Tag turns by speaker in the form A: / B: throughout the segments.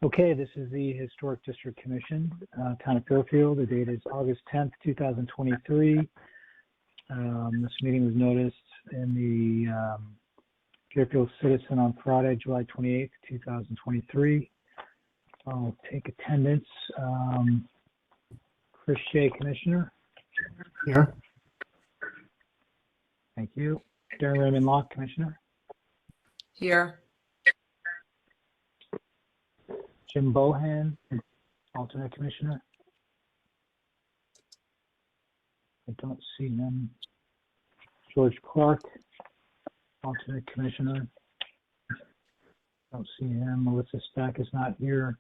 A: Okay, this is the Historic District Commission, Town of Fairfield. The date is August 10th, 2023. This meeting was noticed in the Fairfield Citizen on Friday, July 28th, 2023. I'll take attendance. Chris Shea, Commissioner.
B: Here.
A: Thank you. Darren Raymond Locke, Commissioner.
C: Here.
A: Jim Bohan, alternate commissioner. I don't see him. George Clark, alternate commissioner. Don't see him. Melissa Stack is not here.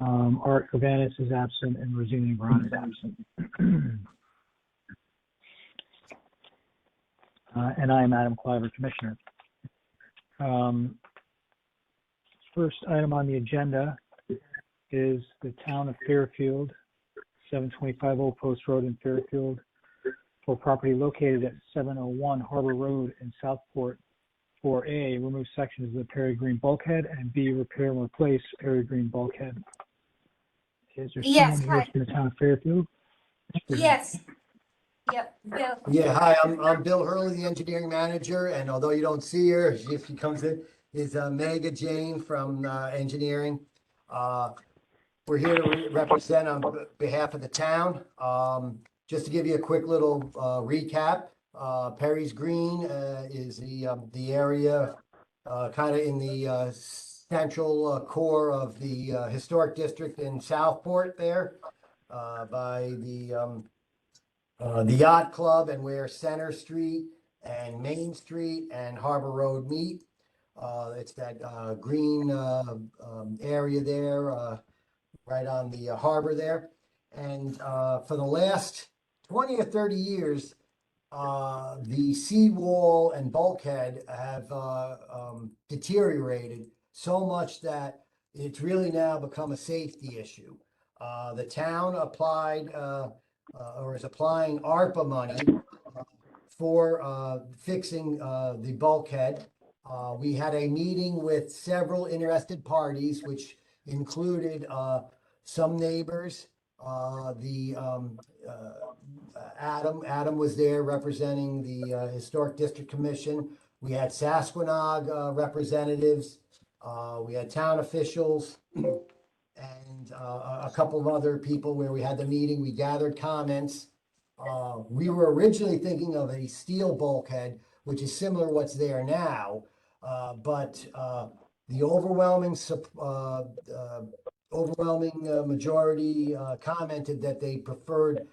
A: Art Urbanus is absent and Rosina Brown is absent. And I am Adam Cliver, commissioner. First item on the agenda is the Town of Fairfield, 725 Old Post Road in Fairfield, for property located at 701 Harbor Road in Southport. 4A, remove sections of the Perry Green Bulkhead, and B, repair and replace Perry Green Bulkhead. Is there someone here from the Town of Fairfield?
D: Yes. Yep, Bill.
B: Yeah, hi, I'm Bill Hurley, the engineering manager, and although you don't see her, if she comes in, is Mega Jane from engineering. We're here to represent on behalf of the town. Just to give you a quick little recap, Perry's Green is the area kind of in the central core of the historic district in Southport there by the Yacht Club and where Center Street and Main Street and Harbor Road meet. It's that green area there, right on the harbor there. And for the last 20 or 30 years, the seawall and bulkhead have deteriorated so much that it's really now become a safety issue. The town applied or is applying ARPA money for fixing the bulkhead. We had a meeting with several interested parties, which included some neighbors. Adam was there representing the Historic District Commission. We had Sasquatch representatives. We had town officials and a couple of other people where we had the meeting. We gathered comments. We were originally thinking of a steel bulkhead, which is similar to what's there now, but the overwhelming majority commented that they preferred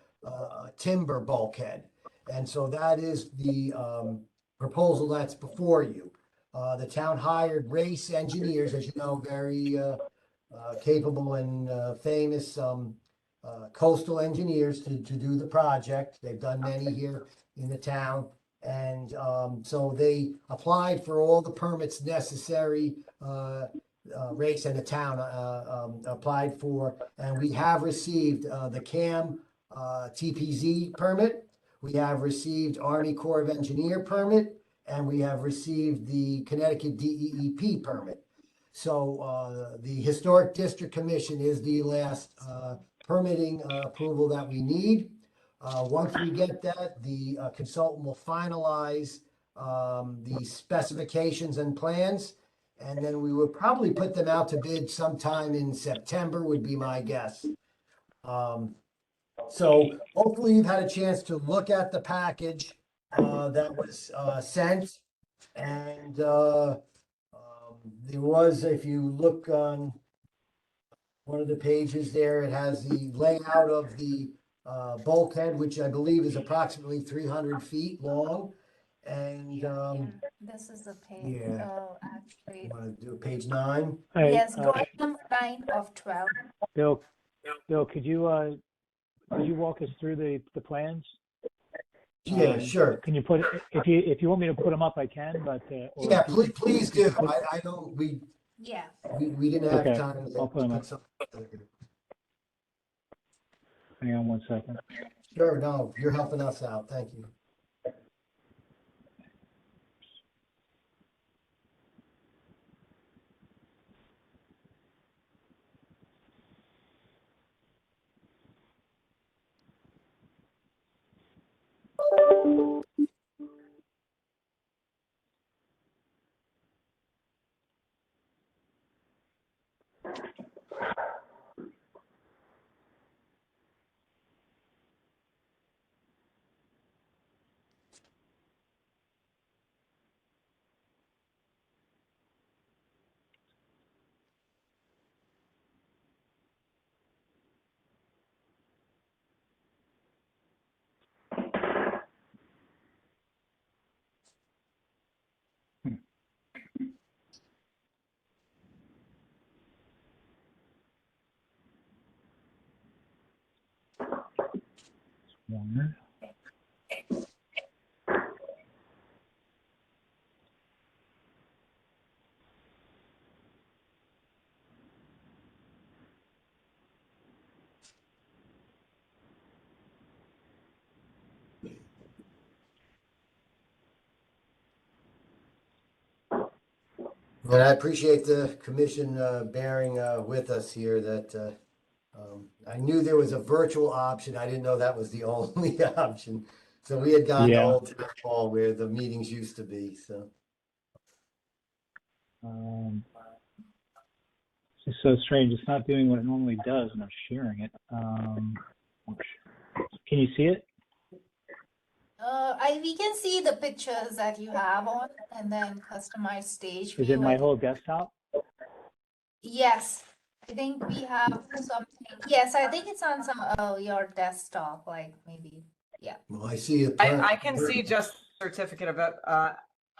B: timber bulkhead. And so that is the proposal that's before you. The town hired race engineers, as you know, very capable and famous coastal engineers to do the project. They've done many here in the town. And so they applied for all the permits necessary. Race and the town applied for, and we have received the CAM TPZ permit. We have received Army Corps of Engineer permit, and we have received the Connecticut DEEP permit. So the Historic District Commission is the last permitting approval that we need. Once we get that, the consultant will finalize the specifications and plans, and then we would probably put them out to bid sometime in September would be my guess. So hopefully you've had a chance to look at the package that was sent, and there was, if you look on one of the pages there, it has the layout of the bulkhead, which I believe is approximately 300 feet long. And
D: This is the page.
B: yeah.
D: Oh, actually.
B: You want to do page 9?
A: Hey,
D: Yes, go ahead, number 9 of 12.
A: Bill, could you walk us through the plans?
B: Yeah, sure.
A: Can you put if you want me to put them up, I can. But
B: Yeah, please do. I don't. We didn't have
A: Okay,
B: time.
A: I'll put them up. Hang on one second.
B: Sure. No, you're helping us out. Thank you.
A: One.
B: And I appreciate the commission bearing with us here that I knew there was a virtual option. I didn't know that was the only option. So we had gone to
A: Yeah.
B: Old Town Hall where the meetings used to be, so.
A: It's so strange. It's not doing what it normally does when I'm sharing it. Can you see it?
D: We can see the pictures that you have on, and then customize stage
A: Is
D: view.
A: it my whole desktop?
D: Yes, I think we have something. Yes, I think it's on some your desktop, like maybe. Yeah.
B: Well, I see it.
C: I can see just certificate of,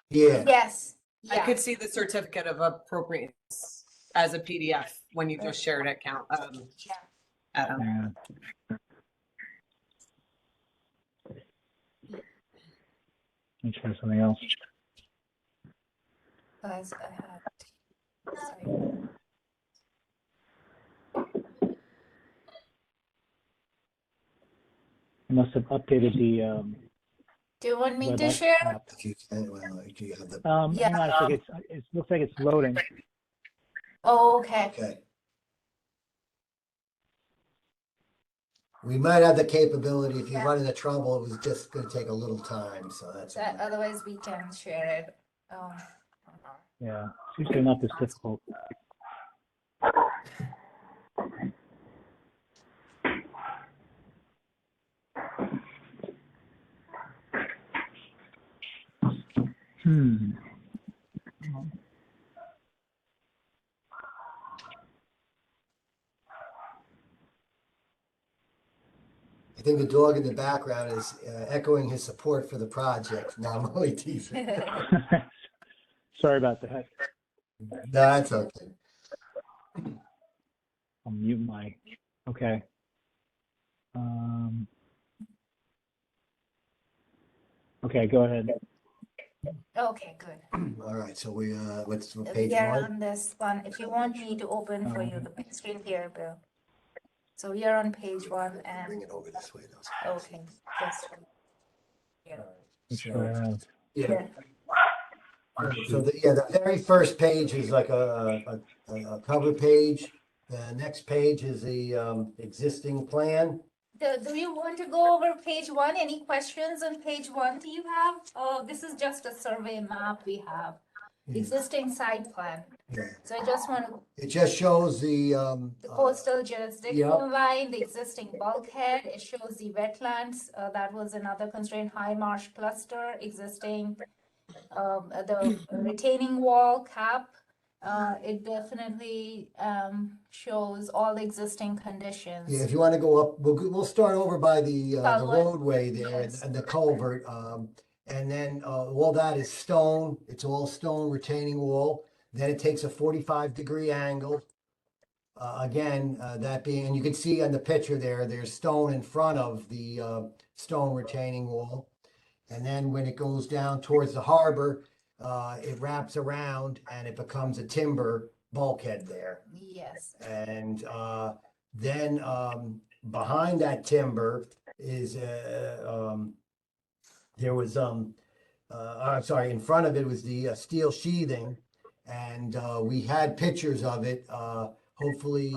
B: Yeah,
D: Yes.
C: I
D: Yeah.
C: could see the certificate of appropriateness as a PDF when you just shared it,
D: Yeah.
C: Adam.
A: Yeah. Let me try something else.
D: Guys, I had. Sorry.
A: I must have updated the
D: Do you want me to
A: WebEx
D: share?
A: app.
B: if you can, well, if you have the,
D: Yeah.
A: Hang on a second. It looks like it's loading.
D: Oh, okay.
B: okay. We might have the capability, if you run into trouble, it was just gonna take a little time, so that's. all right.
D: Otherwise, we can share it.
A: Yeah, it's usually not this difficult. Hmm.
B: I think the dog in the background is echoing his support for the project. No, I'm only teasing.
A: Sorry about that.
B: No, that's okay.
A: I'll mute my. Okay. Okay, go ahead.
D: Okay, good.
B: All right, so we, what's
D: We
B: page
D: are
B: one?
D: on this one. If you want me to open for you the big screen here, Bill. So we are on page one
B: Bring
D: and,
B: it over this way, though.
D: okay, just. Yeah.
A: Let's try out.
B: Yeah. So the very first page is like a cover page. The next page is the existing plan.
D: Do you want to go over page one? Any questions on page one do you have? Oh, this is just a survey map we have. Existing site plan.
B: Yeah.
D: So I just want to,
B: It just shows the
D: coastal jurisdiction
B: yeah.
D: line, the existing bulkhead. It shows the wetlands. That was another constraint, high marsh cluster, existing, the retaining wall cap. It definitely shows all the existing conditions.
B: Yeah, if you want to go up, we'll start over by the
D: Culvert.
B: roadway there
D: Yes.
B: and the culvert. And then all that is stone. It's all stone retaining wall. Then it takes a 45-degree angle. Again, that being, and you can see on the picture there, there's stone in front of the stone retaining wall. And then when it goes down towards the harbor, it wraps around and it becomes a timber bulkhead there.
D: Yes.
B: And then behind that timber is there was I'm sorry, in front of it was the steel sheathing, and we had pictures of it. Hopefully,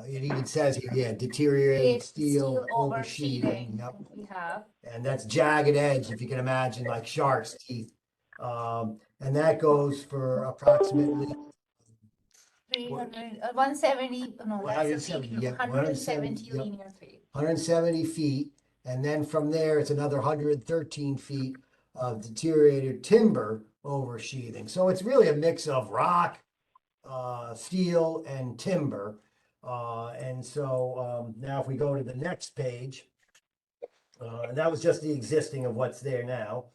B: it even says here, yeah, deteriorated steel over sheathing. Yep.
D: We have.
B: And that's jagged edge, if you can imagine, like shark's teeth. And that goes for approximately
D: 300, 170, no, that's the
B: 170,
D: feet,
B: yeah,
D: 170
B: yep.
D: linear feet.
B: 170 feet, and then from there, it's another 113 feet of deteriorated timber over sheathing. So it's really a mix of rock, steel, and timber. And so now if we go to the next page, and that was just the existing of what's there now.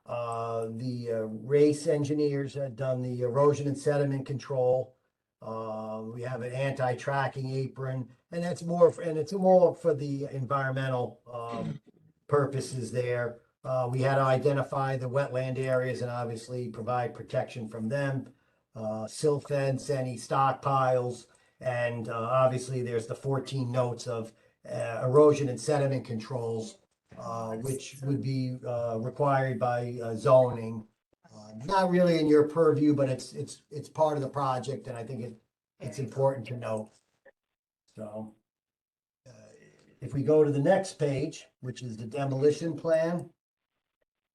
B: The race engineers had done the erosion and sediment control. We have an anti-tracking apron, and that's more, and it's more for the environmental purposes there. We had to identify the wetland areas and obviously provide protection from them. Silt fence, any stockpiles, and obviously there's the 14 notes of erosion and sediment controls, which would be required by zoning. Not really in your purview, but it's part of the project, and I think it's important to note. So, if we go to the next page, which is the demolition plan,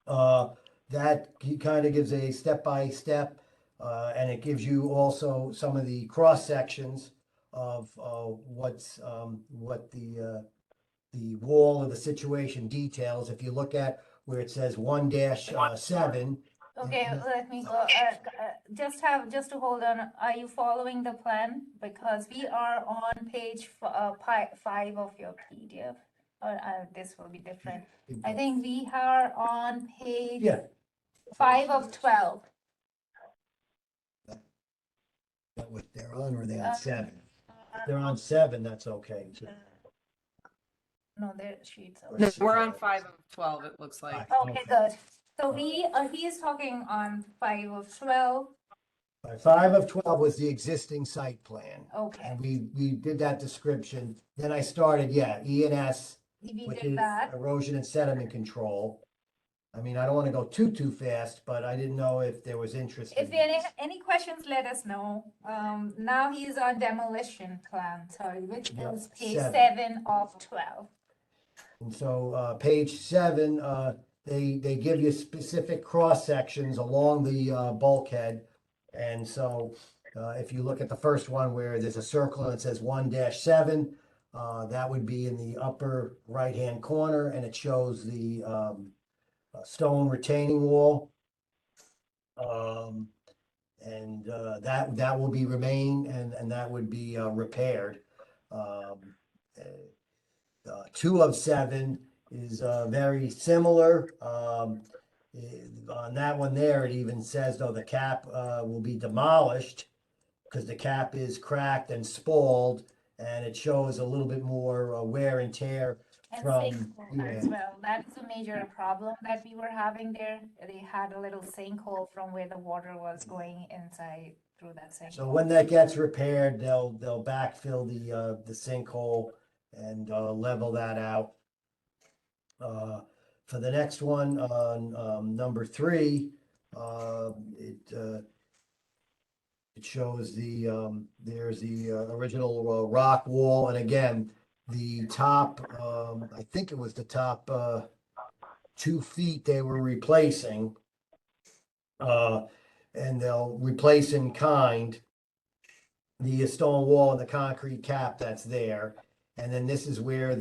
B: that kind of gives a step-by-step, and it gives you also some of the cross sections of what the wall of the situation details. If you look at where it says 1-7.
D: Okay, let me go, just to hold on, are you following the plan? Because we are on page 5 of your PDF, or this will be different. I think we are on page
B: Yeah.
D: 5 of 12.
B: That what they're on, or are they on 7? If they're on 7, that's okay.
D: No, their sheets are.
C: No, we're on 5 of 12, it looks like.
D: Okay, good. So he is talking on 5 of 12.
B: 5 of 12 was the existing site plan.
D: Okay,
B: And we did that description. Then I started, E&S,
D: we
B: which
D: did
B: is
D: that.
B: erosion and sediment control. I mean, I don't want to go too fast, but I didn't know if there was interest.
D: If there are any questions, let us know. Now he's on demolition plan, sorry, which
B: Yep,
D: is page
B: 7.
D: 7 of 12.
B: And so page 7, they give you specific cross sections along the bulkhead. And so if you look at the first one where there's a circle and it says 1-7, that would be in the upper right-hand corner, and it shows the stone retaining wall. And that will be remain, and that would be repaired. 2 of 7 is very similar. On that one there, it even says, though, the cap will be demolished because the cap is cracked and spalled, and it shows a little bit more wear and tear
D: And
B: from,
D: sinkhole as well. That is a major problem that we were having there. They had a little sinkhole from where the water was going inside through that sinkhole.
B: So when that gets repaired, they'll backfill the sinkhole and level that out. For the next one, on number 3, it shows there's the original rock wall, and again, the top, I think it was the top 2 feet they were replacing, and they'll replace in kind the stone wall and the concrete cap that's there. And then this is where with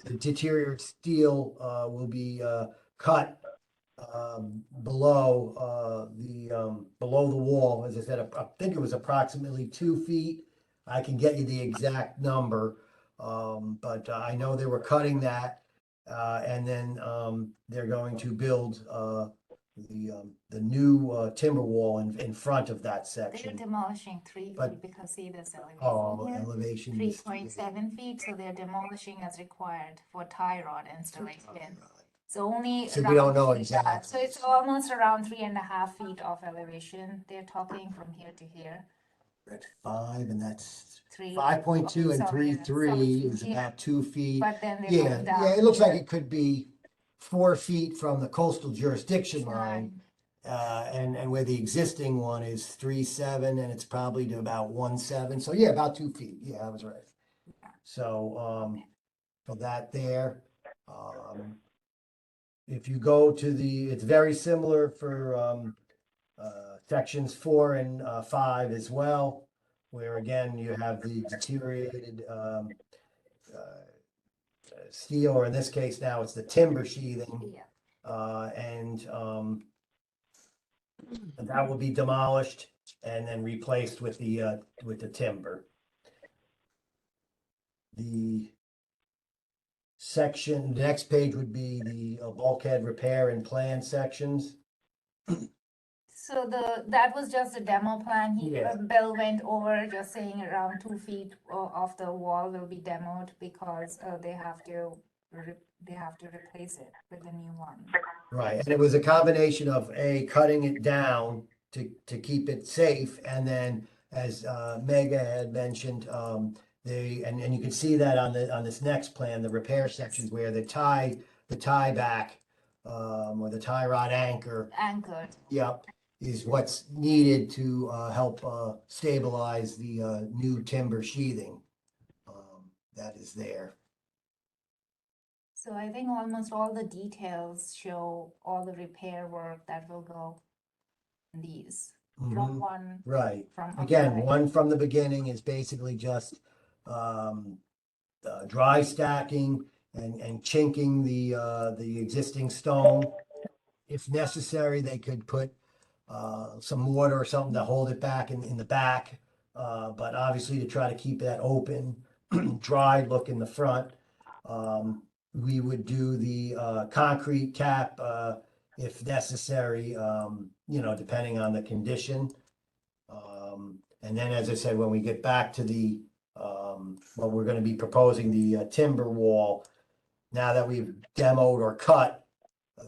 B: the deteriorated steel will be cut below the wall. As I said, I think it was approximately 2 feet. I can get you the exact number, but I know they were cutting that, and then they're going to build the new timber wall in front of that
D: They're
B: section.
D: demolishing 3
B: But-
D: feet because see this
B: Oh,
D: elevation here?
B: elevation. is-
D: 3.7 feet, so they're demolishing as required for tie rod installation. So only.
B: So we don't know
D: around-
B: exactly.
D: So it's almost around 3.5 feet of elevation. They're talking from here to here.
B: That's 5, and that's
D: 3.
B: 5.2 and
D: Sorry,
B: 3.3 is
D: yeah.
B: about 2 feet.
D: But then they're
B: Yeah,
D: going down.
B: yeah, it looks like
D: here.
B: it could be 4 feet from the coastal jurisdiction line. And where the existing one is 3.7, and it's probably to about 1.7. So yeah, about 2 feet. Yeah, I was right. So for that there, if you go to it's very similar for sections 4 and 5 as well, where again, you have the deteriorated steel, or in this case now it's the timber sheathing.
D: Yeah.
B: And that will be demolished and then replaced with the timber. The section, the next page would be the bulkhead repair and plan sections.
D: So that was just a demo plan.
B: Yeah.
D: Bill went over just saying around 2 feet of the wall will be demoed because they have to replace it with a new one.
B: Right, and it was a combination of cutting it down to keep it safe, and then as Mega had mentioned, and you can see that on this next plan, the repair sections where the tie back or the tie rod
D: Anchored.
B: yep, is what's needed to help stabilize the new timber sheathing that is there.
D: So I think almost all the details show all the repair work that will go in these.
B: Mhm.
D: From one,
B: Right.
D: from
B: Again,
D: outside.
B: one from the beginning is basically just dry stacking and chinking the existing stone. If necessary, they could put some mortar or something to hold it back in the back. But obviously to try to keep that open, dry look in the front. We would do the concrete cap if necessary, depending on the condition. And then, as I said, when we get back to we're going to be proposing the timber wall, now that we've demoed or cut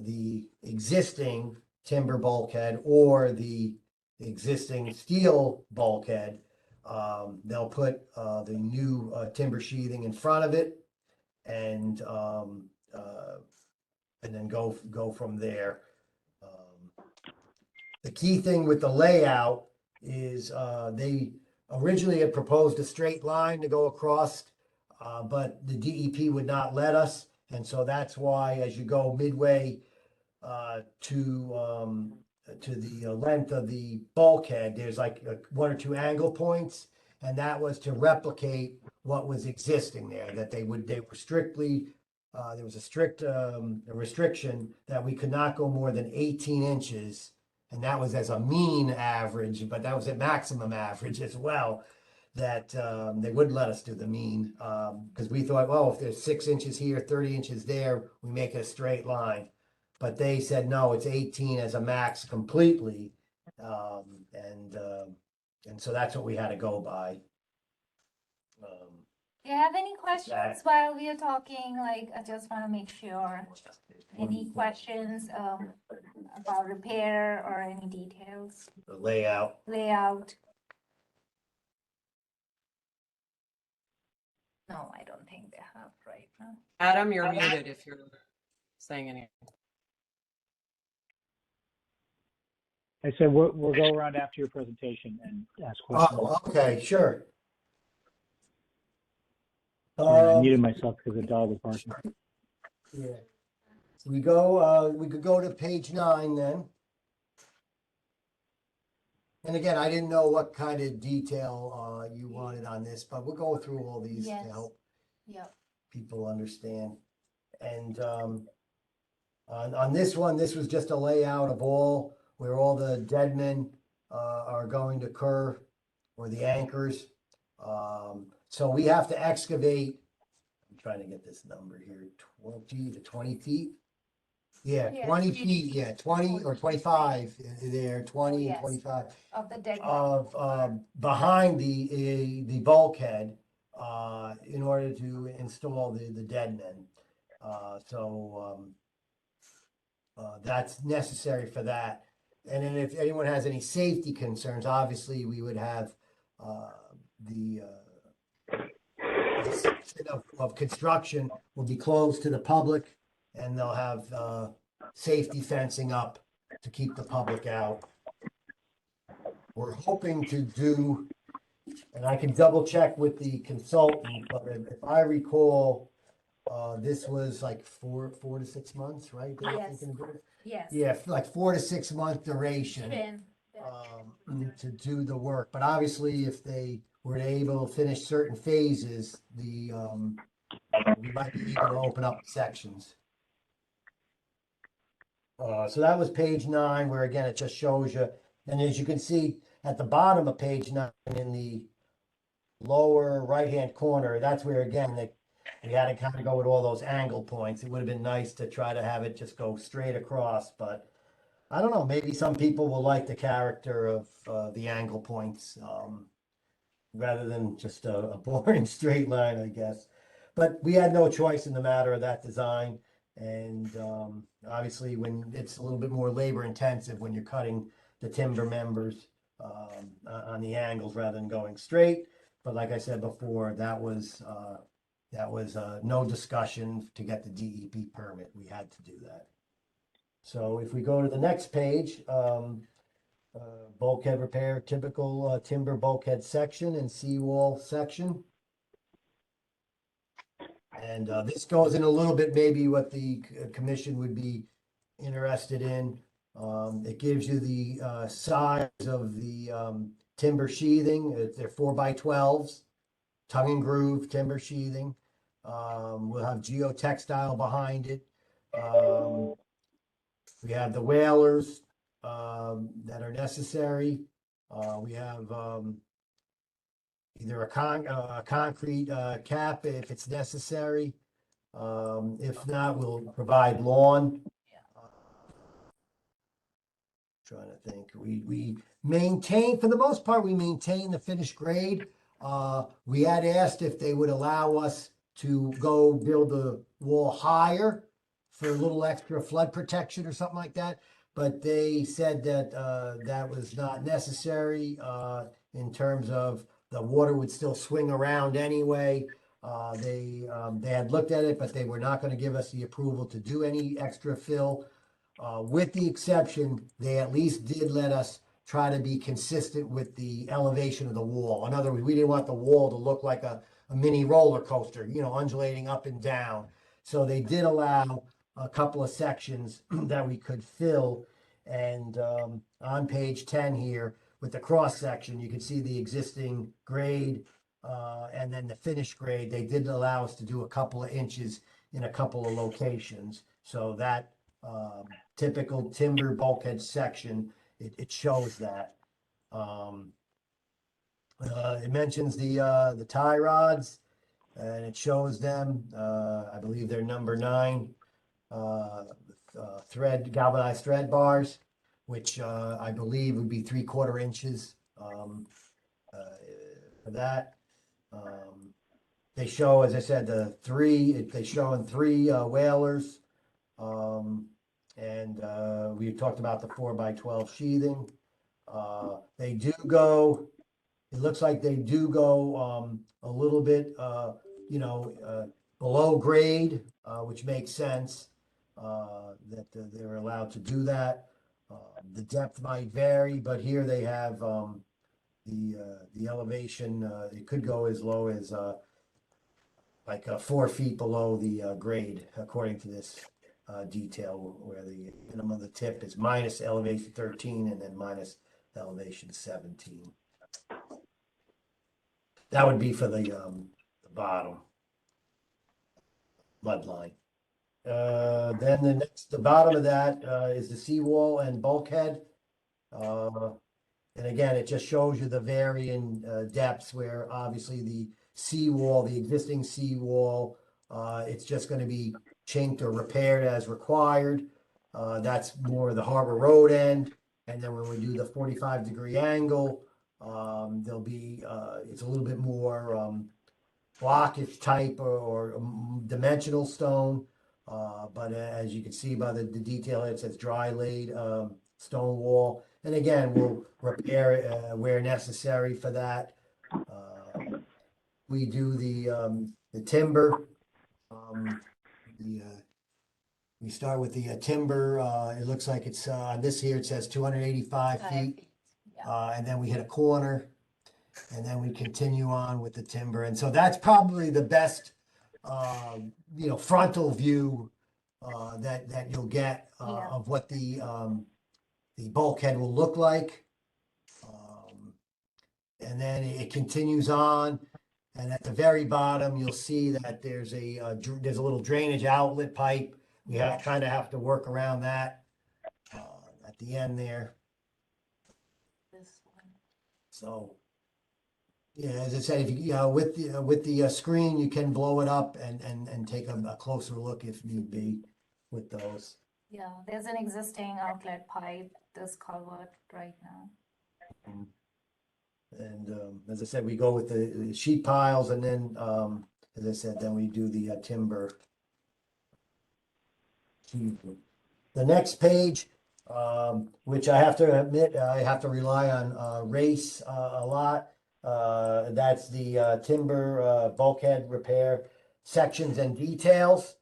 B: the existing timber bulkhead or the existing steel bulkhead, they'll put the new timber sheathing in front of it, and then go from there. The key thing with the layout is they originally had proposed a straight line to go across, but the DEP would not let us. And so that's why as you go midway to the length of the bulkhead, there's like 1 or 2 angle points. And that was to replicate what was existing there, that they were strictly, there was a strict restriction that we could not go more than 18 inches. And that was as a mean average, but that was a maximum average as well, that they wouldn't let us do the mean, because we thought, well, if there's 6 inches here, 30 inches there, we make it a straight line. But they said, no, it's 18 as a max completely. And so that's what we had to go by.
D: Do you have any questions while we are talking? Like, I just want to make sure. Any questions about repair or any details?
B: The layout.
D: Layout? No, I don't think they have right now.
C: Adam, you're muted if you're saying anything.
A: I said we'll go around after your presentation and ask questions.
B: Oh, okay, sure.
A: I muted myself because the dog was barking.
B: Yeah. We could go to page 9 then. And again, I didn't know what kind of detail you wanted on this, but we'll go through all these to
D: Yes.
B: help
D: Yep.
B: people understand. And on this one, this was just a layout of where all the dead men are going to occur, or the anchors. So we have to excavate, I'm trying to get this number here, 20 to 20 feet. Yeah,
D: Yeah,
B: 20
D: feet.
B: feet, yeah, 20 or 25 there, 20 and
D: Yes.
B: 25
D: Of the dead.
B: of behind the bulkhead in order to install the dead men. So that's necessary for that. And then if anyone has any safety concerns, obviously we would have the section of construction will be closed to the public, and they'll have safety fencing up to keep the public out. We're hoping to do, and I can double check with the consultant, but if I recall, this was like 4 to 6 months, right? They were
D: Yes.
B: thinking of it?
D: Yes.
B: Yeah, like 4 to 6 month duration. to do the work. But obviously, if they were able to finish certain phases, we might be able to open up sections. So that was page 9, where again, it just shows you. And as you can see at the bottom of page 9 in the lower right-hand corner, that's where again, we had to kind of go with all those angle points. It would have been nice to try to have it just go straight across, but I don't know, maybe some people will like the character of the angle points, rather than just a boring straight line, I guess. But we had no choice in the matter of that design. And obviously, when it's a little bit more labor intensive when you're cutting the timber members on the angles rather than going straight. But like I said before, that was no discussion to get the DEP permit. We had to do that. So if we go to the next page, bulkhead repair, typical timber bulkhead section and seawall section. And this goes in a little bit maybe what the commission would be interested in. It gives you the size of the timber sheathing. They're 4x12s, tongue and groove timber sheathing. We'll have geotextile behind it. We have the whalers that are necessary. We have either a concrete cap if it's necessary. If not, we'll provide lawn. Trying to think, we maintain, for the most part, we maintain the finished grade. We had asked if they would allow us to go build the wall higher for a little extra flood protection or something like that. But they said that that was not necessary in terms of the water would still swing around anyway. They had looked at it, but they were not going to give us the approval to do any extra fill. With the exception, they at least did let us try to be consistent with the elevation of the wall. In other words, we didn't want the wall to look like a mini roller coaster, undulating up and down. So they did allow a couple of sections that we could fill. And on page 10 here, with the cross section, you can see the existing grade and then the finished grade. They did allow us to do a couple of inches in a couple of locations. So that typical timber bulkhead section, it shows that. It mentions the tie rods, and it shows them. I believe they're number 9 galvanized thread bars, which I believe would be 3/4 inches for that. They show, as I said, they show in 3 whalers. And we talked about the 4x12 sheathing. They do go, it looks like they do go a little bit, below grade, which makes sense that they're allowed to do that. The depth might vary, but here they have the elevation. It could go as low as like 4 feet below the grade, according to this detail, where the minimum of the tip is minus elevation 13 and then minus elevation 17. That would be for the bottom mud line. Then the bottom of that is the seawall and bulkhead. And again, it just shows you the varying depths, where obviously the seawall, the existing seawall, it's just going to be chinked or repaired as required. That's more the Harbor Road end. And then when we do the 45-degree angle, there'll be, it's a little bit more blockage type or dimensional stone. But as you can see by the detail, it says dry laid stone wall. And again, we'll repair it where necessary for that. We do the timber. We start with the timber. It looks like it's on this here, it says 285 feet. And then we hit a corner, and then we continue on with the timber. And so that's probably the best, frontal view that you'll get of what the bulkhead will look like. And then it continues on, and at the very bottom, you'll see that there's a little drainage outlet pipe. We kind of have to work around that at the end there.
D: This one.
B: So, yeah, as I said, if you with the screen, you can blow it up and take a closer look if need be with those.
D: Yeah, there's an existing outlet pipe, this culvert right now.
B: And as I said, we go with the sheet piles, and then as I said, then we do the timber. The next page, which I have to admit, I have to rely on Race a lot. That's the timber bulkhead repair sections and details.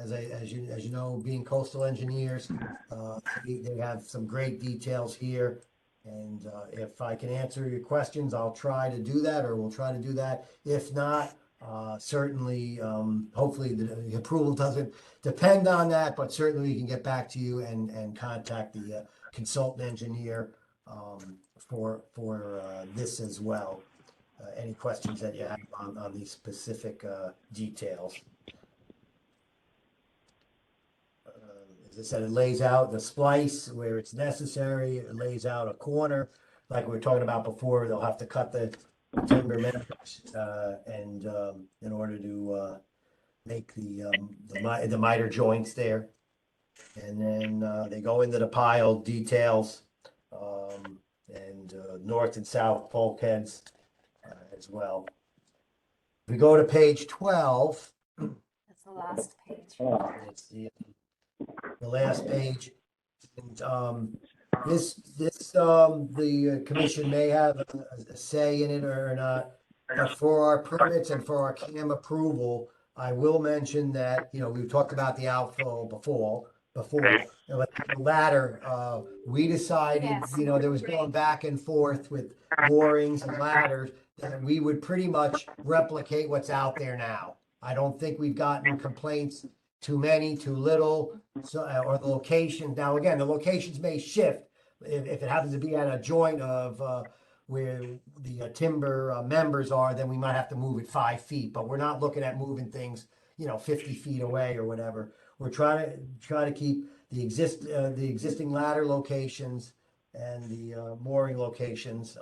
B: As you know, being coastal engineers, they have some great details here. And if I can answer your questions, I'll try to do that, or we'll try to do that. If not, certainly, hopefully the approval doesn't depend on that, but certainly we can get back to you and contact the consultant engineer for this as well. Any questions that you have on these specific details. As I said, it lays out the splice where it's necessary. It lays out a corner, like we were talking about before. They'll have to cut the timber members, and in order to make the miter joints there, and then they go into the pile details, and north and south bulkheads as well. If we go to page 12.
D: That's the last page.
B: It's the last page, and the commission may have a say in it or not, but for our permits and for our CAM approval, I will mention that, we've talked about the outflow before, but the ladder, we decided,
D: Yes.
B: there was going back and forth with moorings and ladders, that we would pretty much replicate what's out there now. I don't think we've gotten complaints, too many, too little, so, or the location. Now, again, the locations may shift. If it happens to be at a joint of where the timber members are, then we might have to move it 5 feet. But we're not looking at moving things, 50 feet away or whatever. We're trying to keep the existing ladder locations and the mooring locations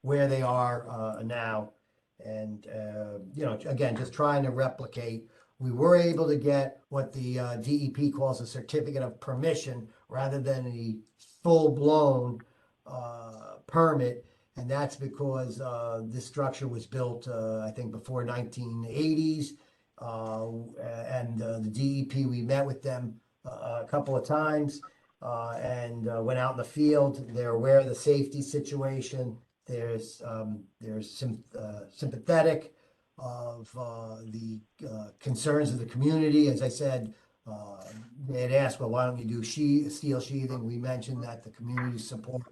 B: where they are now. And again, just trying to replicate. We were able to get what the DEP calls a certificate of permission rather than a full-blown permit, and that's because this structure was built, I think, before 1980s, and the DEP, we met with them a couple of times and went out in the field. They're aware of the safety situation. There's sympathetic of the concerns of the community. As I said, they had asked, well, why don't we do steel sheathing? We mentioned that the community support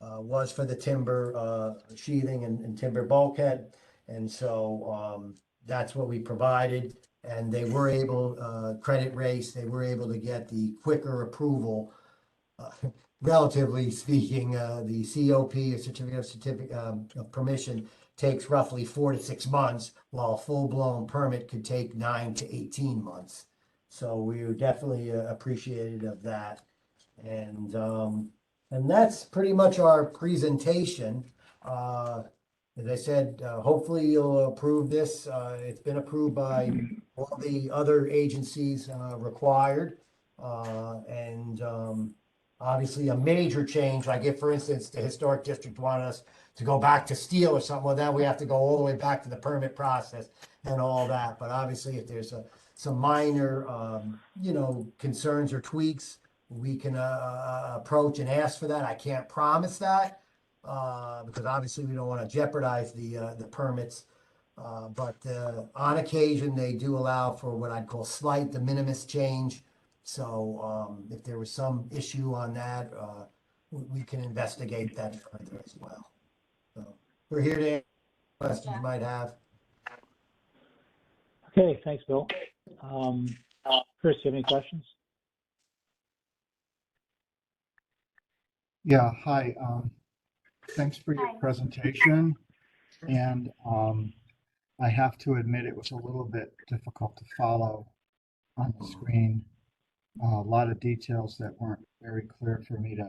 B: was for the timber sheathing and timber bulkhead. And so that's what we provided. And they were able, credit Race, they were able to get the quicker approval. Relatively speaking, the COP, a certificate of permission, takes roughly 4 to 6 months, while a full-blown permit could take 9 to 18 months. So we were definitely appreciative of that. And that's pretty much our presentation. As I said, hopefully you'll approve this. It's been approved by all the other agencies required. Obviously a major change, like if, for instance, the historic district wanted us to go back to steel or something, well, then we have to go all the way back to the permit process and all that. But obviously, if there's some minor, concerns or tweaks, we can approach and ask for that. I can't promise that because obviously we don't want to jeopardize the permits. But on occasion, they do allow for what I'd call slight de minimis change. So if there was some issue on that, we can investigate that further as well. So we're here to answer questions you might have.
A: Okay, thanks, Bill. Chris, do you have any questions?
E: Yeah, hi. Thanks for your
D: Hi.
E: presentation. And I have to admit it was a little bit difficult to follow on the screen. A lot of details that weren't very clear for me to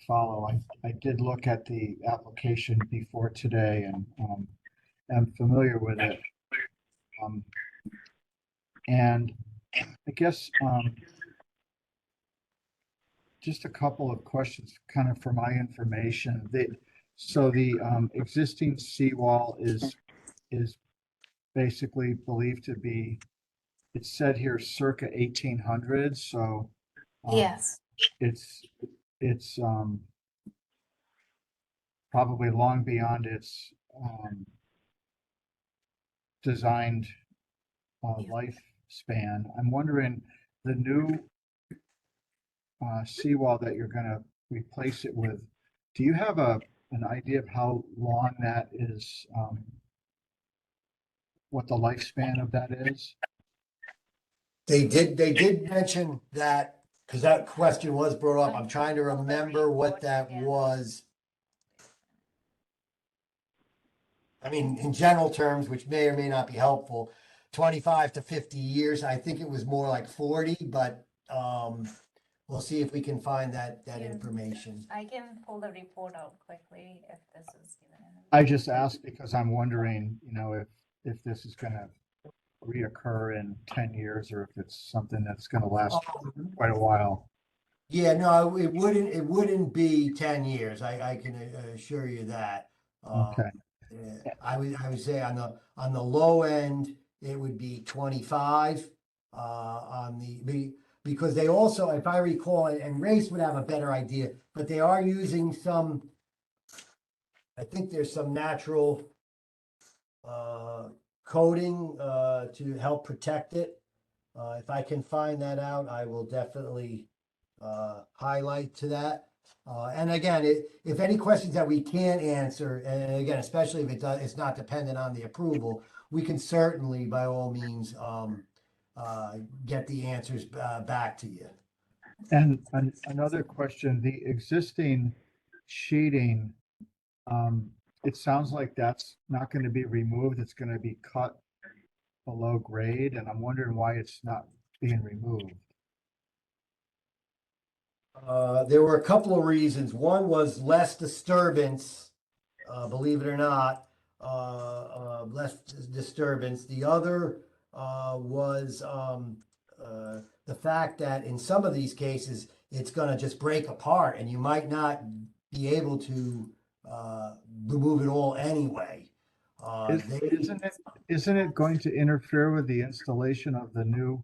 E: follow. I did look at the application before today and am familiar with it. And I guess just a couple of questions kind of for my information. So the existing seawall is basically believed to be, it's said here circa 1800, so
D: Yes.
E: it's probably long beyond its designed lifespan. I'm wondering, the new seawall that you're going to replace it with, do you have an idea of how long that is, what the lifespan of that is?
B: They did mention that, because that question was brought up. I'm trying to remember what that was. I mean, in general terms, which may or may not be helpful, 25 to 50 years. I think it was more like 40, but we'll see if we can find that
D: Yeah.
B: information.
D: I can pull the report out quickly if this is given.
E: I just asked because I'm wondering, if this is going to reoccur in 10 years or if it's something that's going to last quite a while.
B: Yeah, no, it wouldn't be 10 years. I can assure you that.
E: Okay.
B: I would say on the low end, it would be 25 because they also, if I recall, and Race would have a better idea, but they are using some, I think there's some natural coating to help protect it. If I can find that out, I will definitely highlight to that. And again, if any questions that we can't answer, and again, especially if it's not dependent on the approval, we can certainly, by all means, get the answers back to you.
E: And another question, the existing sheeting, it sounds like that's not going to be removed. It's going to be cut below grade, and I'm wondering why it's not being removed.
B: There were a couple of reasons. One was less disturbance, believe it or not, less disturbance. The other was the fact that in some of these cases, it's going to just break apart and you might not be able to remove it all anyway.
E: Isn't it going to interfere with the installation of the new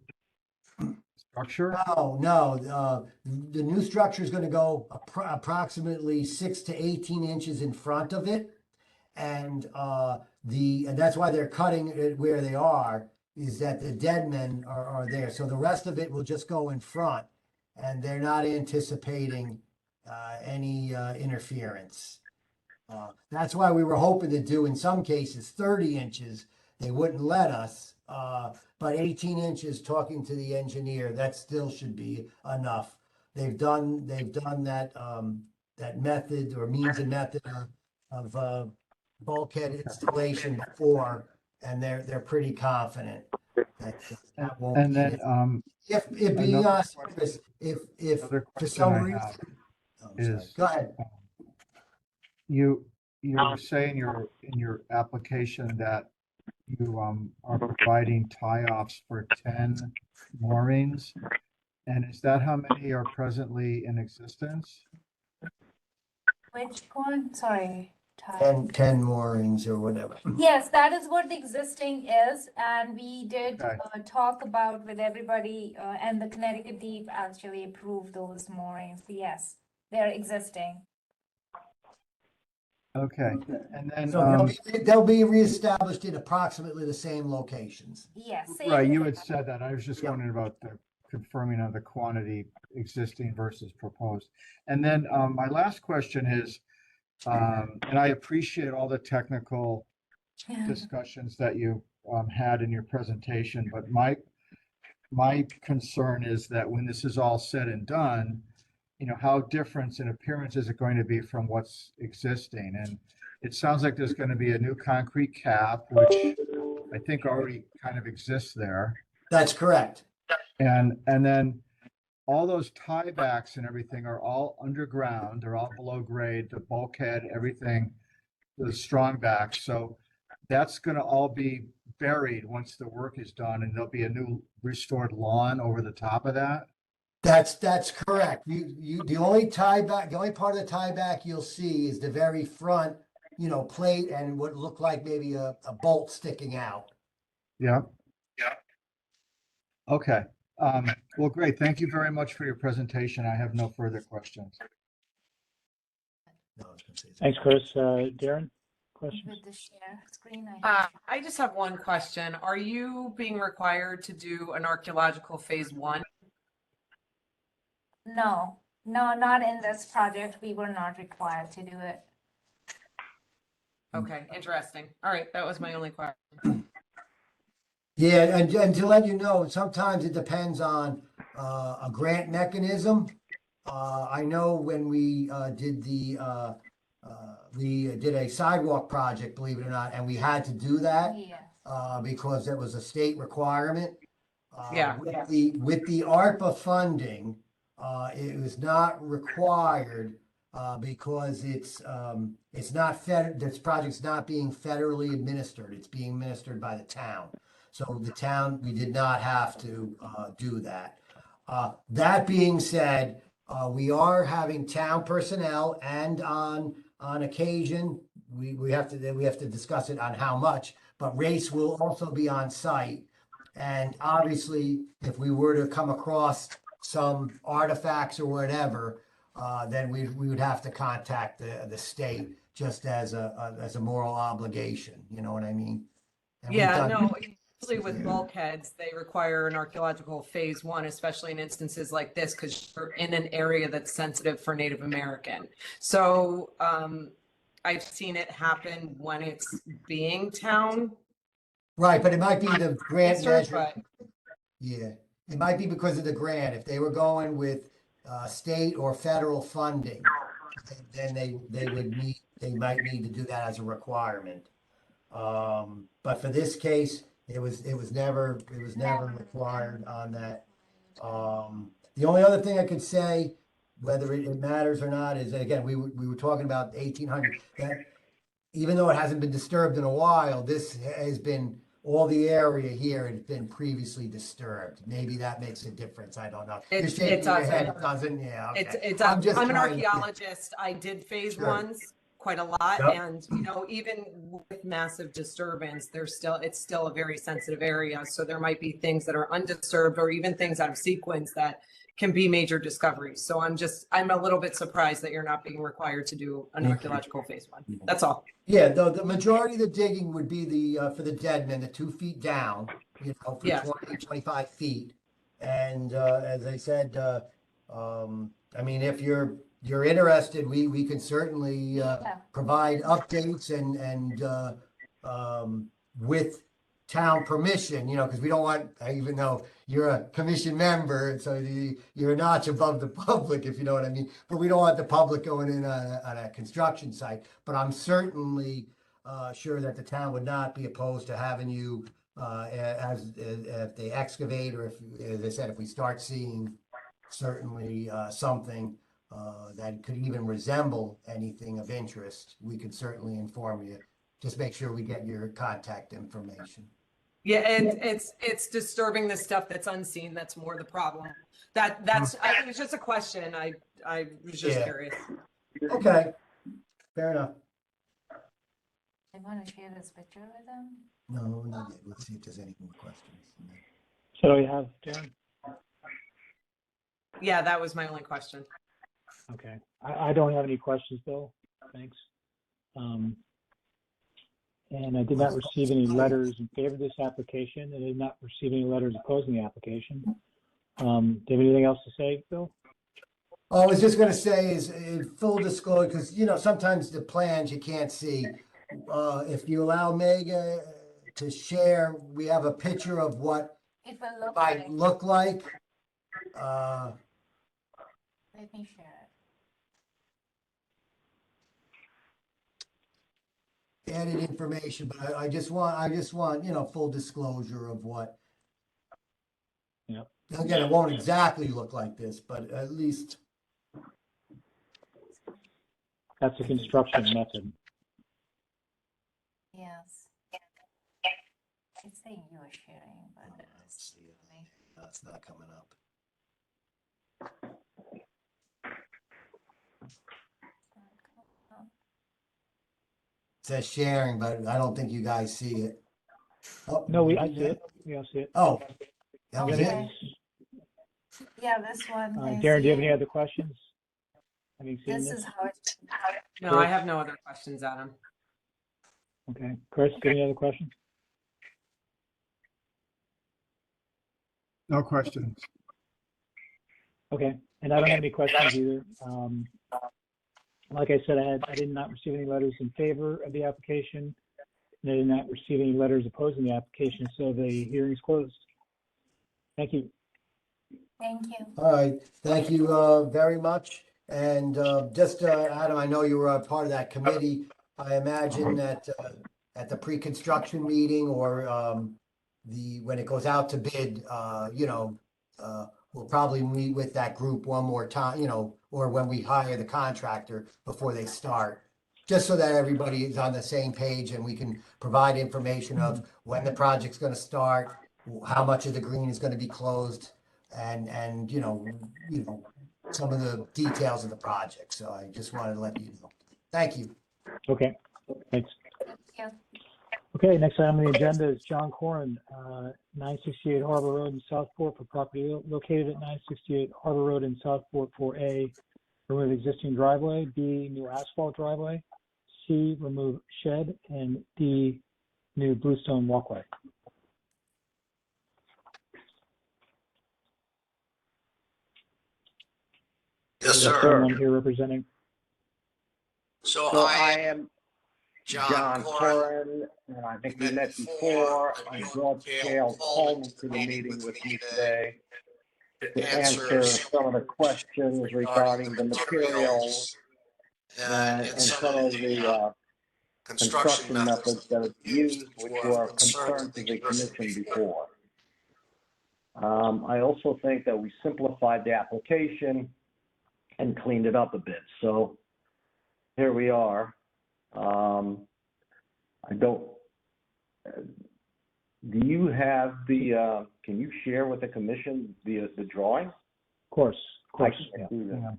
E: structure?
B: No. The new structure is going to go approximately 6 to 18 inches in front of it, and that's why they're cutting it where they are. Is that the dead men are there? So the rest of it will just go in front, and they're not anticipating any interference. That's why we were hoping to do in some cases 30 inches. They wouldn't let us. But 18 inches, talking to the engineer, that still should be enough. They've done that that method or means and method of bulkhead installation before, and they're pretty confident that won't
E: And
B: be
E: then
B: an issue. If being
E: another
B: honest,
E: question-
B: Chris, if
E: another
B: for
E: question
B: some
E: I
B: reason,
E: have
B: oh, I'm sorry.
E: is,
B: Go ahead.
E: you say in your application that you are providing tie-offs for 10 moorings, and is that how many are presently in existence?
D: Which one? Sorry.
B: 10 moorings or whatever.
D: Yes, that is what the existing is, and we did
E: Okay.
D: talk about with everybody, and the Connecticut Deep actually approved those moorings. Yes, they're existing.
E: Okay, and then
B: So they'll be reestablished in approximately the same locations.
D: Yes,
E: right,
D: same.
E: you had said that. I was just
B: Yep.
E: wondering about the confirming of the quantity existing versus proposed. And then my last question is, and I appreciate all the technical discussions that you had in your presentation, but my concern is that when this is all said and done, how different in appearance is it going to be from what's existing? And it sounds like there's going to be a new concrete cap, which I think already kind of exists there.
B: That's correct.
E: And then all those tiebacks and everything are all underground. They're all below grade, the bulkhead, everything, the strong back. So that's going to all be buried once the work is done, and there'll be a new restored lawn over the top of that.
B: That's correct. The only tieback, the only part of the tieback you'll see is the very front, plate and what looked like maybe a bolt sticking out.
E: Yeah. Yeah. Okay. Well, great. Thank you very much for your presentation. I have no further questions.
B: No, I was gonna say
A: Thanks, Chris. Darren, questions?
D: With the share screen, I
C: I just have one question. Are you being required to do an archaeological phase 1?
D: no, not in this project. We were not required to do it.
C: Okay, interesting. All right, that was my only question.
B: Yeah, and to let you know, sometimes it depends on a grant mechanism. I know when we did we did a sidewalk project, believe it or not, and we had to do that
D: Yes.
B: because it was a state requirement.
C: Yeah.
B: With the ARPA funding, it was not required because it's not this project's not being federally administered. It's being administered by the town. So the town, we did not have to do that. That being said, we are having town personnel, and on occasion, we have to discuss it on how much, but Race will also be on site. And obviously, if we were to come across some artifacts or whatever, then we would have to contact the state just as a moral obligation. You know what I mean? And we've
C: Yeah,
B: done-
C: no, usually with bulkheads, they require an archaeological phase 1, especially in instances like this, because you're in an area that's sensitive for Native American. So I've seen it happen when it's being town
B: Right, but it might be the grant
C: research,
B: measure.
C: but
B: Yeah, it might be because of the grant. If they were going with state or federal funding, then they might need to do that as a requirement. But for this case, it was never required on that. The only other thing I could say, whether it matters or not, is again we were talking about 1800. That even though it hasn't been disturbed in a while, this has been. All the area here had been previously disturbed. Maybe that makes a difference. I don't know. You're
C: it
B: shaking your head.
C: doesn't.
B: It doesn't. Yeah. Okay.
C: It's
B: I'm just
C: I'm an
B: trying to-
C: archaeologist. I did phase
B: Sure.
C: 1s quite a lot,
B: Yep.
C: and even with massive disturbance, it's still a very sensitive area. So there might be things that are undisturbed, or even things out of sequence that can be major discoveries. So I'm a little bit surprised that you're not being required to do an archaeological phase 1. That's all.
B: Yeah, the majority of the digging would be for the deadmen, the 2 feet down, for
C: Yeah.
B: 20, 25 feet. And as I said, I mean, if you're interested, we can certainly provide updates and with town permission, because we don't want, even though you're a commission member, so you're a notch above the public, if you know what I mean. But we don't want the public going in on a construction site. But I'm certainly sure that the town would not be opposed to having you if they excavate, or if, as I said, if we start seeing certainly something that could even resemble anything of interest, we could certainly inform you. Just make sure we get your contact information.
C: Yeah, and it's disturbing the stuff that's unseen. That's more the problem. It was just a question. I was just curious.
B: Okay, fair enough.
D: I want to share this picture with them.
B: No, not yet. Let's see if there's any more questions.
A: So you have, Darren?
C: Yeah, that was my only question.
A: Okay. I don't have any questions, Bill. Thanks. And I did not receive any letters in favor of this application. I did not receive any letters opposing the application. Do you have anything else to say, Bill?
B: Oh, I was just going to say is in full disclosure, because, sometimes the plans you can't see. If you allow Mega to share, we have a picture of what
D: It will look
B: might
D: like.
B: look like.
D: I Let me share it.
B: Added information, but I just want, full disclosure of what.
A: Yep.
B: Again, it won't exactly look like this, but at least.
A: That's a construction method.
D: Yes. It's saying you are sharing, but
B: Let's see. That's not coming up. It says sharing, but I don't think you guys see it. Oh,
A: No, I
B: maybe
A: see
B: not.
A: it. We all see it.
B: Oh, that was
D: Okay.
B: it?
D: Yeah, this one. I
A: Darren, do you have
D: see
A: any
D: it.
A: other questions? Having seen
D: This
A: this?
D: is how it.
C: No, I have no other questions, Adam.
A: Okay. Chris, do you have any other questions?
E: No questions.
A: Okay. And I don't have any questions either. Like I said, I did not receive any letters in favor of the application. And I did not receive any letters opposing the application, so the hearing is closed. Thank you.
D: Thank you.
B: All right, thank you very much. And just, Adam, I know you were a part of that committee. I imagine that at the pre-construction meeting or when it goes out to bid, we'll probably meet with that group one more time, or when we hire the contractor before they start, just so that everybody is on the same page and we can provide information of when the project's going to start, how much of the green is going to be closed, and some of the details of the project. So I just wanted to let you know. Thank you.
A: Okay. Thanks.
D: Yeah.
A: Okay, next item on the agenda is John Corrin, 968 Harbor Road in Southport for property located at 968 Harbor Road in Southport for A, remove existing driveway, B, new asphalt driveway, C, remove shed, and D, new bluestone walkway.
F: Yes,
A: Is there
F: sir.
A: someone here representing?
F: So
G: So
F: I
G: I
F: am
G: am
F: John
G: John
F: Corrin.
G: Corrin, and I think we met before. I brought Gail Coleman to the meeting with me today to answer some of the questions regarding the materials and some of the construction methods that are used, which were of concern to the commission before. I also think that we simplified the application and cleaned it up a bit. So here we are. Do you have can you share with the commission the drawing?
A: Of course.
G: I can do that.
A: Hang on.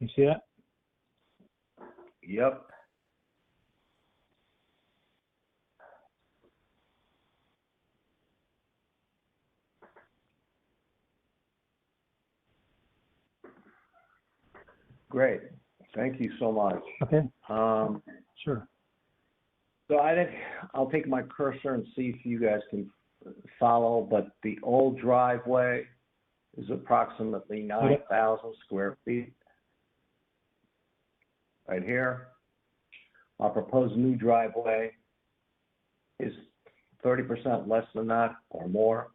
A: You see that?
G: Yep. Great. Thank you so much.
A: Okay,
G: Um,
A: sure.
G: so I'll take my cursor and see if you guys can follow, but the old driveway is approximately 9,000 square feet. Right here. Our proposed new driveway is 30% less than that or more.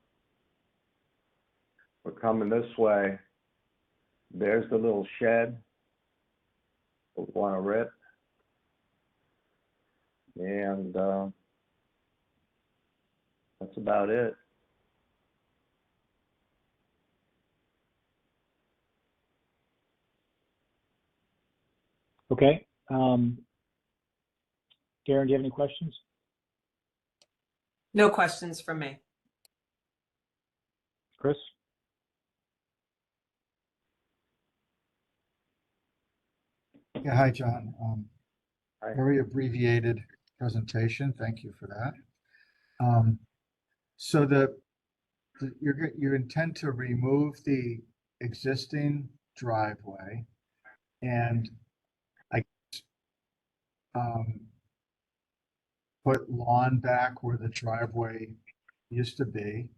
G: We're coming this way. There's the little shed we want to rip. And that's about it.
A: Okay. Darren, do you have any questions?
C: No questions from me.
A: Chris?
E: Yeah, hi, John.
G: Hi.
E: Very abbreviated presentation. Thank you for that. So you intend to remove the existing driveway and put lawn back where the driveway used to be.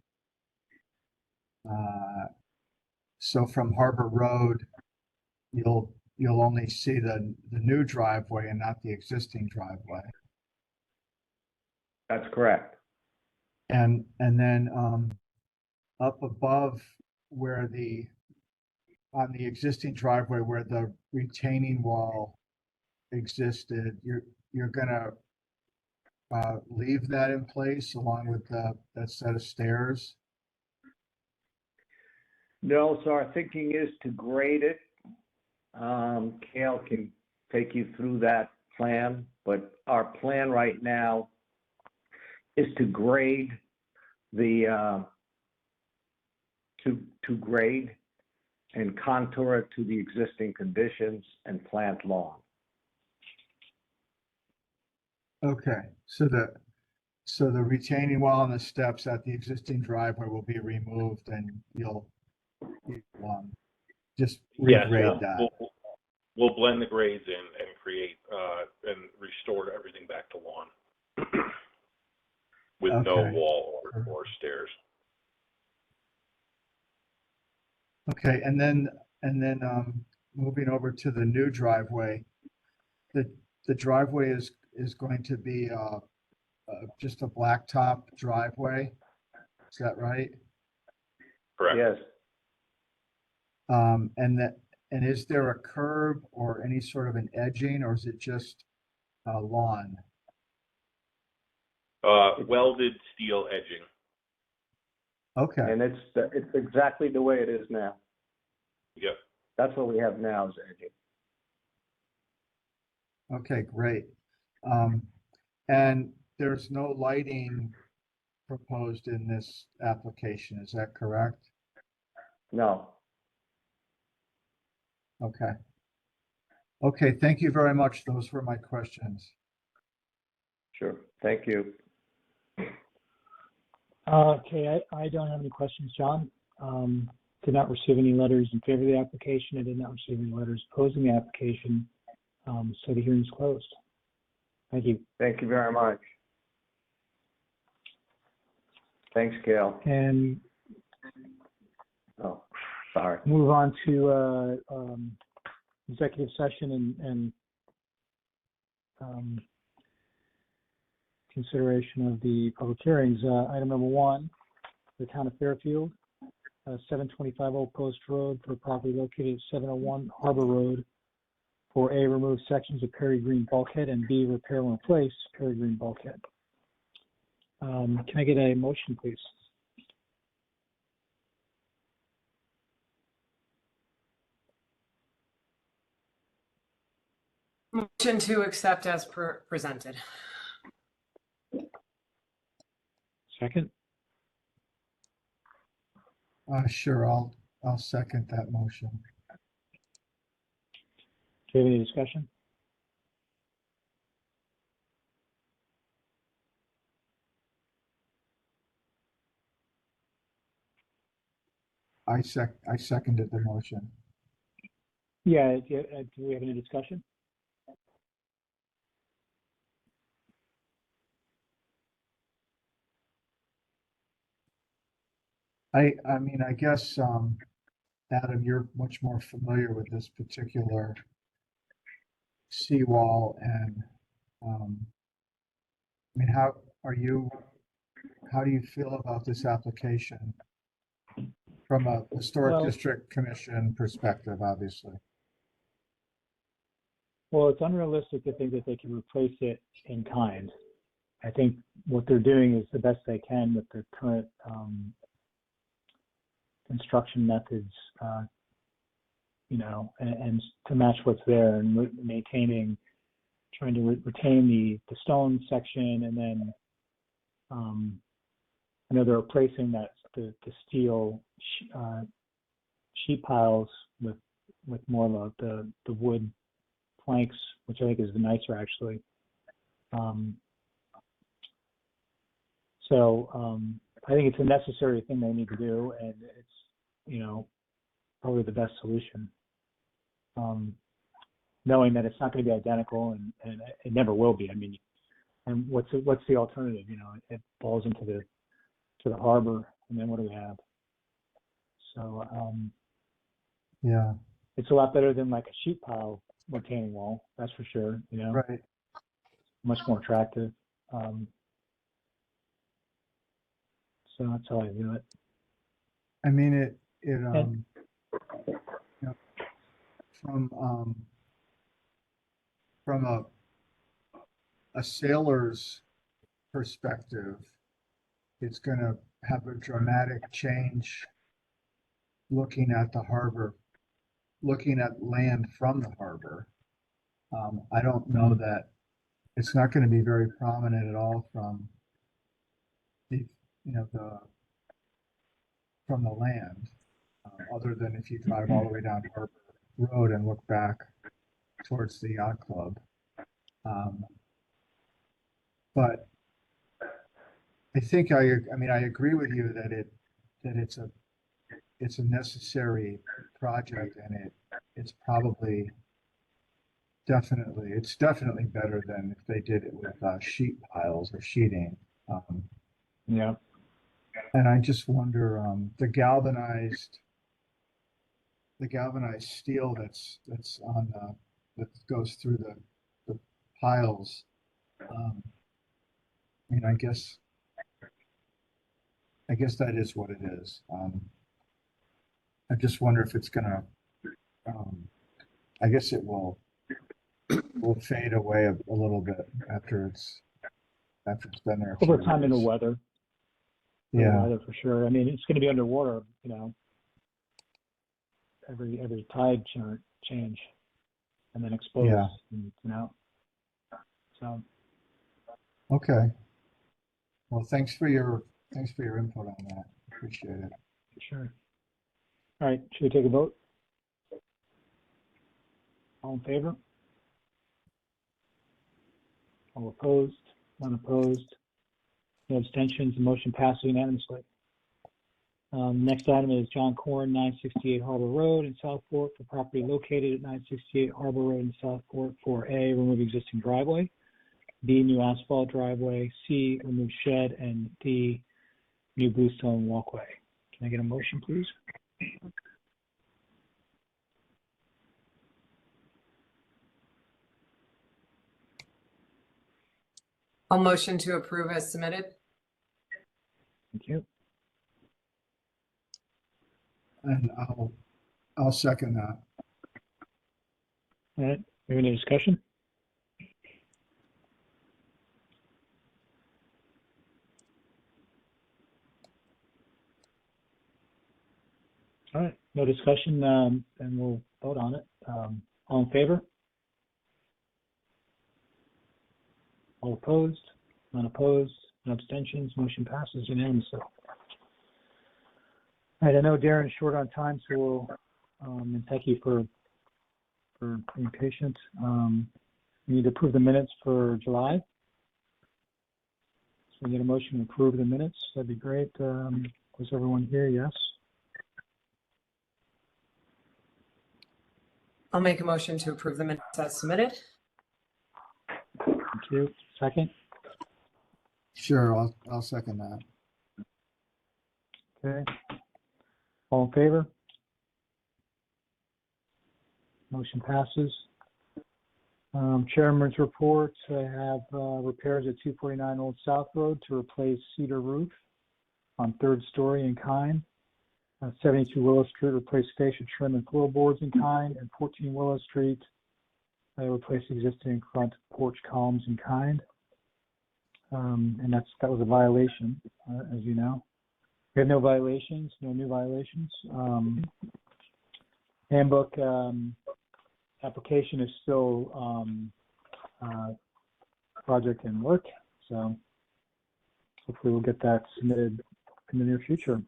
E: So from Harbor Road, you'll only see the new driveway and not the existing driveway.
G: That's correct.
E: And then up above where on the existing driveway where the retaining wall existed, you're gonna leave that in place along with that set of stairs?
G: No, so our thinking is to grade it. Cale can take you through that plan, but our plan right now is to grade the, to grade and contour it to the existing conditions and plant lawn.
E: Okay, so the retaining wall and the steps at the existing driveway will be removed and you'll just
H: Yes,
E: regrade that.
H: we'll blend the grades in and create, and restore everything back to lawn. With no
E: Okay.
H: wall or stairs.
E: Okay, and then moving over to the new driveway, the driveway is going to be just a blacktop driveway. Is that right?
H: Correct.
G: Yes,
E: And is there a curb or any sort of an edging, or is it just lawn?
H: Welded steel edging.
E: Okay,
G: and it's exactly the way it is now.
H: Yep.
G: That's what we have now is edging.
E: okay, great. And there's no lighting proposed in this application, is that correct?
G: No,
E: Okay. Okay, thank you very much. Those were my questions.
G: sure, thank you.
A: Okay, I don't have any questions, John. Did not receive any letters in favor of the application. I did not receive any letters opposing the application. So the hearing is closed. Thank you.
G: Thank you very much. Thanks, Cale.
A: And
G: Oh, sorry.
A: move on to executive session and consideration of the public hearings. Item number 1, the town of Fairfield, 725 Old Post Road for property located at 701 Harbor Road for A, remove sections of Perry Green bulkhead, and B, repair and replace Perry Green bulkhead. Can I get a motion, please?
C: Motion to accept as presented.
A: Second?
E: Sure, I'll second that motion.
A: Do you have any discussion?
E: I seconded the motion.
A: Yeah, do we have any discussion?
E: I mean, I guess, Adam, you're much more familiar with this particular seawall and, I mean, how do you feel about this application from a historic
A: Well-
E: district commission perspective, obviously?
A: Well, it's unrealistic to think that they can replace it in kind. I think what they're doing is the best they can with their current construction methods, and to match what's there and maintaining, trying to retain the stone section, and then I know they're replacing the steel sheet piles with more of the wood planks, which I think is nicer actually. I think it's a necessary thing they need to do, and it's, probably the best solution. Knowing that it's not going to be identical, and it never will be. I mean, and what's the alternative? It falls into the harbor, and then what do we have? So
E: Yeah,
A: it's a lot better than like a sheet pile retaining wall, that's for sure.
E: right.
A: Much more attractive. So that's how I view it.
E: I mean,
A: And-
E: you know, from a sailor's perspective, it's going to have a dramatic change looking at the harbor, looking at land from the harbor. I don't know that it's not going to be very prominent at all from from the land, other than if you drive all the way down Harbor Road and look back towards the yacht club. But I think I agree with you that it's a necessary project, and it's probably it's definitely better than if they did it with sheet piles or sheeting.
A: Yeah.
E: And I just wonder, the galvanized steel that's on that goes through the piles. I mean, I guess that is what it is. I just wonder if it's gonna. I guess it will fade away a little bit after it's been there.
A: Over time in the weather.
E: Yeah.
A: Weather for sure. I mean, it's going to be underwater, every tide change, and then exposed.
E: Yeah.
A: So.
E: Okay. Well, thanks for your input on that. Appreciate it.
A: Sure. All right. Should we take a vote? All in favor? All opposed? None opposed? No abstentions. The motion passes unanimously. Next item is John Corn, 968 Harbor Road in South Fork, for property located at 968 Harbor Road in South Fork, for A, remove existing driveway, B, new asphalt driveway, C, remove shed, and D, new bluestone walkway. Can I get a motion, please?
C: I'll motion to approve as submitted.
A: Thank you.
E: And I'll second that.
A: All right. We have any discussion? All right. No discussion, and we'll vote on it. All in favor? All opposed? None opposed? No abstentions? Motion passes unanimously. All right. I know Darren's short on time, so we'll, and thank you for being patient. We need to approve the minutes for July. So we need a motion to approve the minutes. That'd be great. Was everyone here? Yes.
C: I'll make a motion to approve the minutes as submitted.
A: Thank you. Second?
E: Sure, I'll second that.
A: Okay. All in favor? Motion passes. Chairman's report. I have repairs at 249 Old South Road to replace cedar roof on third story in kind. 72 Willow Street, replace fascia trim and floorboards in kind, and 14 Willow Street, replace existing front porch columns in kind. And that was a violation, as you know. We have no violations, no new violations. Handbook application is still project in work, so hopefully we'll get that submitted in the near future.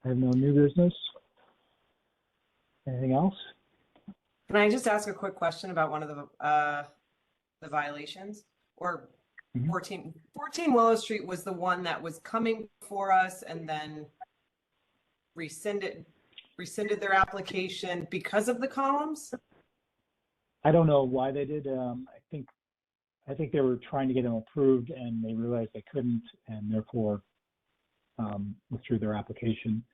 A: I have no new business. Anything else?
C: Can I just ask a quick question about one of the violations? Or 14 Willow Street was the one that was coming for us and then rescinded their application because of the columns?
A: I don't know why they did. I think they were trying to get them approved and they realized they couldn't, and therefore withdrew their application.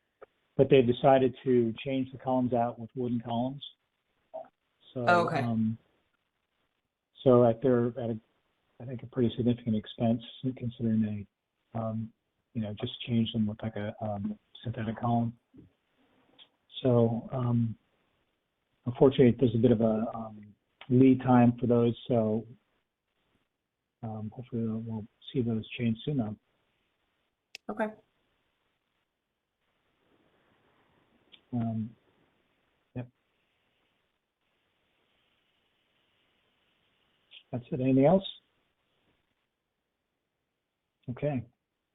A: But they decided to change the columns out with wooden columns. So,
C: okay.
A: So they're at I think a pretty significant expense, considering they just change them with like a synthetic column. So unfortunately, there's a bit of a lead time for those. So hopefully we'll see those change soon though.
C: Okay.
A: Yep. That's it. Anything else? Okay.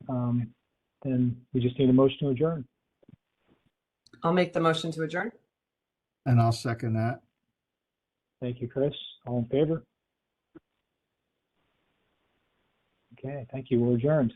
A: Then we just need a motion to adjourn.
C: I'll make the motion to adjourn.
E: And I'll second that.
A: Thank you, Chris. All in favor? Okay, thank you. We're adjourned.